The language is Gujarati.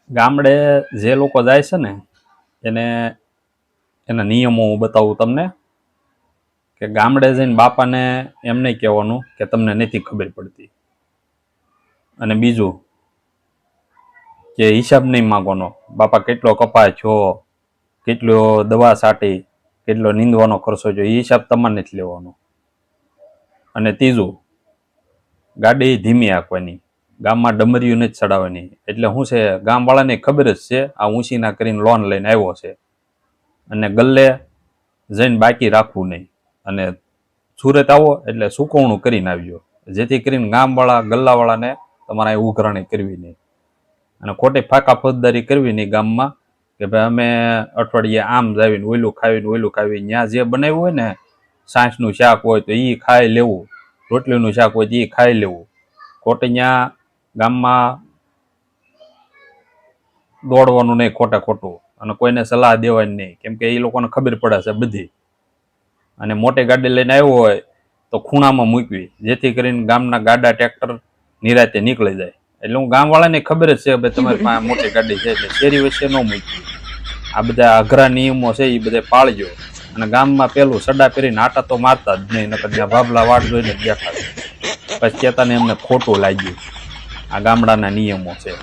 ગામડે જે લોકો જાય છે ને એને એના નિયમો હું બતાવું તમને કે ગામડે જઈને બાપાને એમ નહીં કહેવાનું કે તમને નથી ખબર પડતી. અને બીજું કે હિસાબ નહીં માંગવાનો, બાપા કેટલો કપાય છો, કેટલો દવા છાંટી, કેટલો નીંદવાનો ખર્ચો છે, એ હિસાબ તમારે નથી લેવાનો. અને ત્રીજું, ગાડી ધીમી હાંકવાની, ગામમાં ડમરીયું નથી ચડાવવાની. એટલે શું છે, ગામવાળાને ખબર જ છે આ ઊંચીના કરીને લોન લઈને આવ્યો છે. અને ગલ્લે જઈને બાકી રાખવું નહીં. અને સુરત આવો એટલે સુકવણું કરીને આવજો, જેથી કરીને ગામવાળા ગલ્લાવાળાને તમારે ઉઘરાણી કરવી નહીં અને ખોટી ફાંકા ફોજદારી કરવી નહીં ગામમાં કે ભાઈ અમે અઠવાડિયે આમ જાવીને ઓયલું ખાવીને ત્યાં જે બનાવ્યું હોય ને, સાંજનું શાક હોય તો એ ખાઈ લેવું, રોટલીનું શાક હોય તો એ ખાઈ લેવું. ખોટે ત્યાં ગામમાં દોડવાનું નહીં ખોટું, અને કોઈને સલાહ દેવાની નહીં, કેમ કે એ લોકોને ખબર પડે છે બધી. અને મોટી ગાડી લઈને આવ્યો હોય તો ખૂણામાં મૂકવી, જેથી કરીને ગામના ગાડા ટ્રેક્ટર નિરાતે નીકળી જાય. એટલે હું ગામવાળાને ખબર જ છે ભાઈ તમારી પાસે મોટી ગાડી છે એટલે શેરી વચ્ચે ન મૂકવી. આ બધા અઘરા નિયમો છે એ બધા પાળજો. અને ગામમાં પેલું સડા પહેરીને આટા તો મારતા જ નહીં, નકર ત્યાં ભાભલા વાટ જોઈને જ બેઠા. પછી કહેતા ને એમને ખોટું લાગ્યું. આ ગામડાના નિયમો છે.